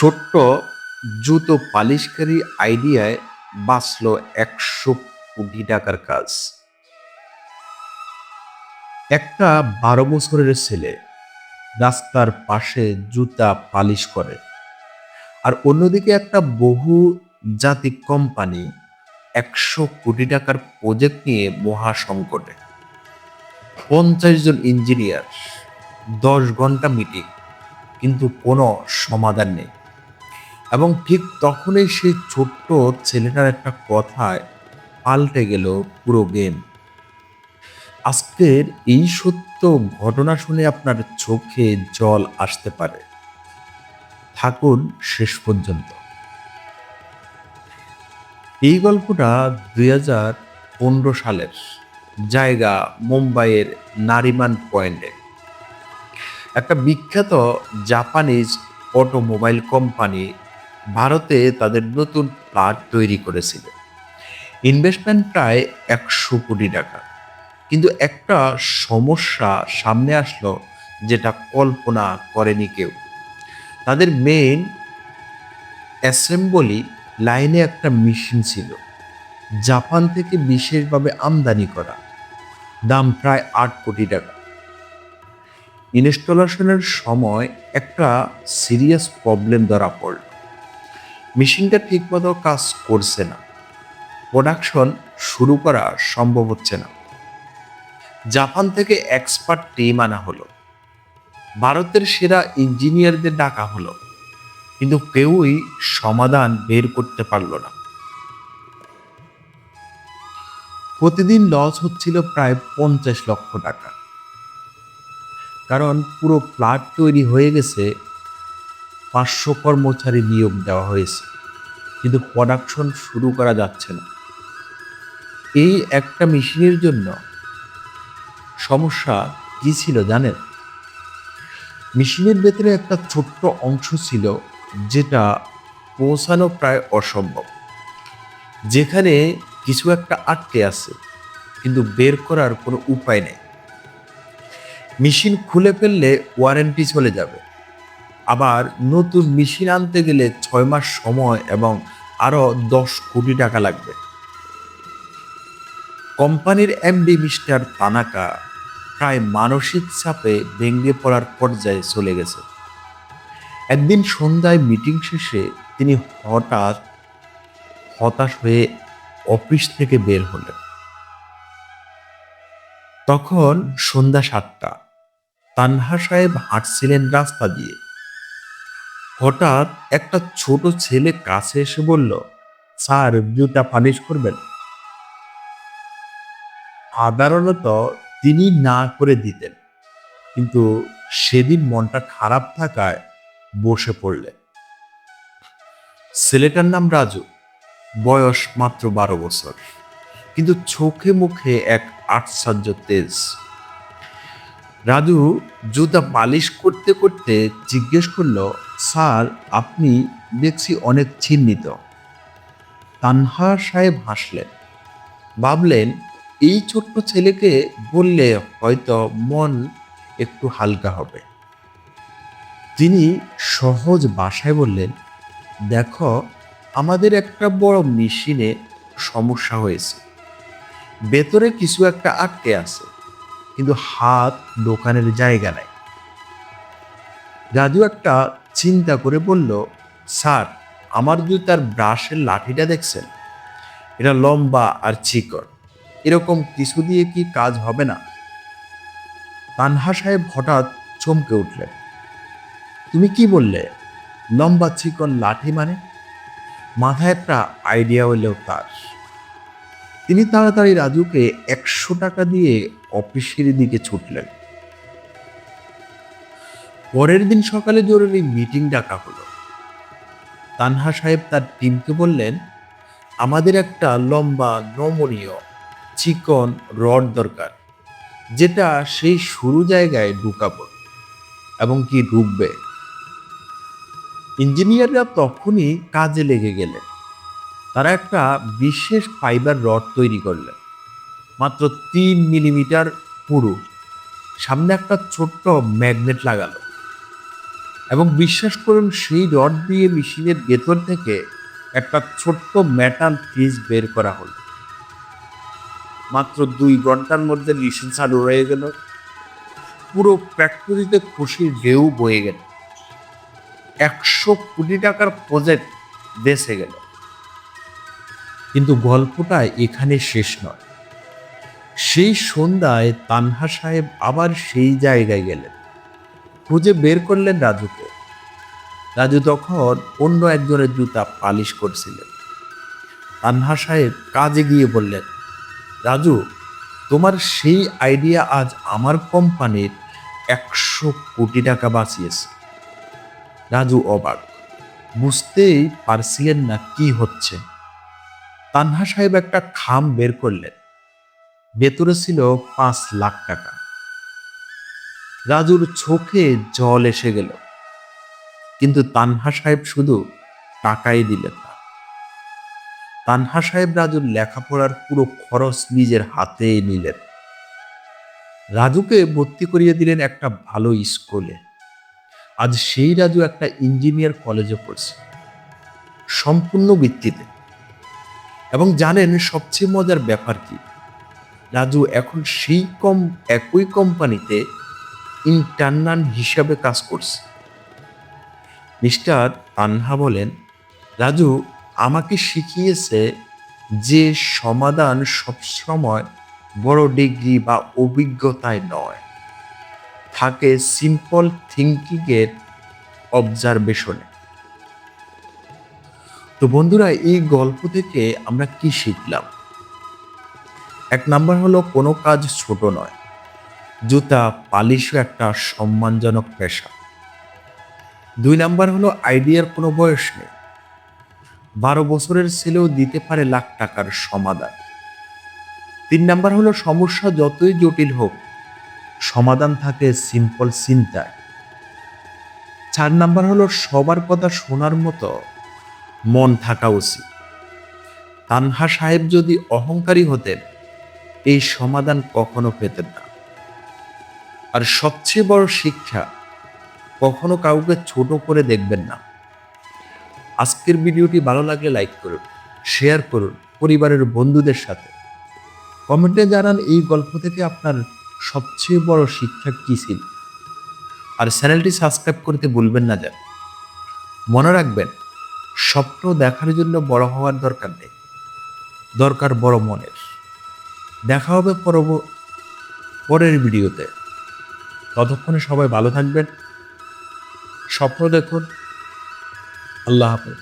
ছোট্ট জুতো পালিশকারী আইডিয়ায় বাঁচল ১০০ কোটি টাকার কাজ। একটা ১২ বছরের ছেলে রাস্তার পাশে জুতা পালিশ করে, আর অন্যদিকে একটা বহু জাতিক কোম্পানি ১০০ কোটি টাকার প্রজেক্ট নিয়ে মহা সংকটে। ৫০ জন ইঞ্জিনিয়ার, ১০ ঘন্টা মিটিং, কিন্তু কোনো সমাধান নেই। এবং ঠিক তখনই সেই ছোট্ট ছেলেটার একটা কথায় পাল্টে গেল পুরো গেম। আজকের এই সত্য ঘটনা শুনে আপনার চোখে জল আসতে পারে। থাকুন শেষ পর্যন্ত। এই গল্পটা ২০১৫ সালের, জায়গা মুম্বাইয়ের নারিমান পয়েন্টে। একটা বিখ্যাত জাপানিজ অটোমোবাইল কোম্পানি ভারতে তাদের নতুন প্লান্ট তৈরি করেছিল। ইনভেস্টমেন্ট প্রায় ১০০ কোটি টাকা। কিন্তু একটা সমস্যা সামনে আসলো, যেটা কল্পনা করেনি কেউ। তাদের মেইন অ্যাসেম্বলি লাইনে একটা মেশিন ছিল, জাপান থেকে বিশেষভাবে আমদানি করা, দাম প্রায় ৮ কোটি টাকা। ইনস্টলেশনের সময় একটা সিরিয়াস প্রবলেম ধরা পড়ল। মেশিনটা ঠিকমতো কাজ করছে না, প্রোডাকশন শুরু করা সম্ভব হচ্ছে না। জাপান থেকে এক্সপার্ট টিম আনা হলো, ভারতের সেরা ইঞ্জিনিয়ারদের ডাকা হলো, কিন্তু কেউই সমাধান বের করতে পারলো না। প্রতিদিন লস হচ্ছিল প্রায় ৫০ লক্ষ টাকা। কারণ পুরো প্লান্ট তৈরি হয়ে গেছে, ৫০০ কর্মচারী নিয়োগ দেওয়া হয়েছে, কিন্তু প্রোডাকশন শুরু করা যাচ্ছে না। এই একটা মেশিনের জন্য। সমস্যা কি ছিল জানেন? মেশিনের ভেতরে একটা ছোট্ট অংশ ছিল, যেটা পৌঁছানো প্রায় অসম্ভব। যেখানে কিছু একটা আটকে আছে, কিন্তু বের করার কোনো উপায় নেই। মেশিন খুলে ফেললে ওয়ারেন্টি চলে যাবে, আবার নতুন মেশিন আনতে গেলে ৬ মাস সময় এবং আরো ১০ কোটি টাকা লাগবে। কোম্পানির এমডি মিস্টার তানাকা প্রায় মানসিক চাপে ভেঙে পড়ার পর্যায়ে চলে গেছে। একদিন সন্ধ্যায় মিটিং শেষে তিনি হঠাৎ হতাশ হয়ে অফিস থেকে বের হলেন। তখন সন্ধ্যা ৭টা। তানহা সাহেব হাঁটছিলেন রাস্তা দিয়ে। হঠাৎ একটা ছোট ছেলে কাছে এসে বলল, স্যার, জুতা পালিশ করবেন? সাধারণত তিনি না করে দিতেন, কিন্তু সেদিন মনটা খারাপ থাকায় বসে পড়লেন। ছেলেটার নাম রাজু, বয়স মাত্র ১২ বছর, কিন্তু চোখে মুখে এক আশ্চর্য তেজ। রাজু জুতা পালিশ করতে করতে জিজ্ঞেস করলো, স্যার, আপনি দেখছি অনেক চিহ্নিত। তানহা সাহেব হাসলেন, ভাবলেন এই ছোট্ট ছেলেকে বললে হয়তো মন একটু হালকা হবে। তিনি সহজ ভাষায় বললেন, দেখো, আমাদের একটা বড় মেশিনে সমস্যা হয়েছে। ভেতরে কিছু একটা আটকে আছে, কিন্তু হাত দোকানের জায়গা নাই। রাজু একটা চিন্তা করে বলল, স্যার, আমার জুতার ব্রাশের লাঠিটা দেখছেন? এটা লম্বা আর চিকন। এরকম কিছু দিয়ে কি কাজ হবে না? তানহা সাহেব হঠাৎ চমকে উঠলেন। তুমি কি বললে? লম্বা চিকন লাঠি মানে? মাথায় একটা আইডিয়া হইলেও তার। তিনি তাড়াতাড়ি রাজুকে ১০০ টাকা দিয়ে অফিসের দিকে ছুটলেন। পরের দিন সকালে জরুরি মিটিং ডাকা হলো। তানহা সাহেব তার টিমকে বললেন, আমাদের একটা লম্বা, নমনীয়, চিকন রড দরকার, যেটা সেই সরু জায়গায় ঢুকাবো এবং কি ঢুকবে। ইঞ্জিনিয়াররা তখনই কাজে লেগে গেলেন। তারা একটা বিশেষ ফাইবার রড তৈরি করলেন, মাত্র ৩ মিলিমিটার পুরু। সামনে একটা ছোট্ট ম্যাগনেট লাগালো। এবং বিশ্বাস করুন সেই রড দিয়ে মেশিনের ভেতর থেকে একটা ছোট্ট মেটাল ফ্রিজ বের করা হলো। মাত্র 2 ঘন্টার মধ্যে মেশিন চালু হয়ে গেল। পুরো ফ্যাক্টরিতে খুশির ঢেউ বয়ে গেল। 100 কোটি টাকার প্রজেক্ট বেঁচে গেল। কিন্তু গল্পটা এখানে শেষ নয়। সেই সন্ধ্যায় তানহা সাহেব আবার সেই জায়গায় গেলেন। খুঁজে বের করলেন রাজুকে। রাজু তখন অন্য একজনের জুতা পালিশ করছিলেন। তানহা সাহেব কাজে গিয়ে বললেন, রাজু, তোমার সেই আইডিয়া আজ আমার কোম্পানির 100 কোটি টাকা বাঁচিয়েছে। রাজু অবাক, বুঝতেই পারছিলেন না কি হচ্ছে। তানহা সাহেব একটা খাম বের করলেন। ভেতরে ছিল 5 লাখ টাকা। রাজুর চোখে জল এসে গেল। কিন্তু তানহা সাহেব শুধু টাকাই দিলেন না। তানহা সাহেব রাজুর লেখাপড়ার পুরো খরচ নিজের হাতে নিলেন। রাজুকে ভর্তি করিয়ে দিলেন একটা ভালো স্কুলে। আজ সেই রাজু একটা ইঞ্জিনিয়ার কলেজে পড়ছে, সম্পূর্ণ বৃত্তিতে। এবং জানেন সবচেয়ে মজার ব্যাপার কি? রাজু এখন সেই একই কোম্পানিতে ইন্টার্নাল হিসাবে কাজ করছে। মিস্টার তানহা বলেন, রাজু আমাকে শিখিয়েছে যে সমাধান সবসময় বড় ডিগ্রি বা অভিজ্ঞতায় নয়, থাকে সিম্পল থিঙ্কিংয়ের অবজারভেশনে। তো বন্ধুরা, এই গল্প থেকে আমরা কি শিখলাম? 1 নাম্বার হলো, কোনো কাজ ছোট নয়। জুতা পালিশও একটা সম্মানজনক পেশা। 2 নাম্বার হলো, আইডিয়ার কোনো বয়স নেই। 12 বছরের ছেলেও দিতে পারে লাখ টাকার সমাধান। 3 নাম্বার হলো, সমস্যা যতই জটিল হোক, সমাধান থাকে সিম্পল চিন্তায়। 4 নাম্বার হলো, সবার কথা শোনার মতো মন থাকা উচিত। তানহা সাহেব যদি অহংকারী হতেন, এই সমাধান কখনো পেতেন না। আর সবচেয়ে বড় শিক্ষা, কখনো কাউকে ছোট করে দেখবেন না। আজকের ভিডিওটি ভালো লাগলে লাইক করুন, শেয়ার করুন পরিবারের বন্ধুদের সাথে। কমেন্টে জানান এই গল্প থেকে আপনার সবচেয়ে বড় শিক্ষা কি ছিল। আর চ্যানেলটি সাবস্ক্রাইব করতে ভুলবেন না যেন। মনে রাখবেন, স্বপ্ন দেখার জন্য বড় হওয়ার দরকার নেই, দরকার বড় মনের। দেখা হবে পরের ভিডিওতে। ততক্ষণে সবাই ভালো থাকবেন, স্বপ্ন দেখুন। আল্লাহ হাফেজ।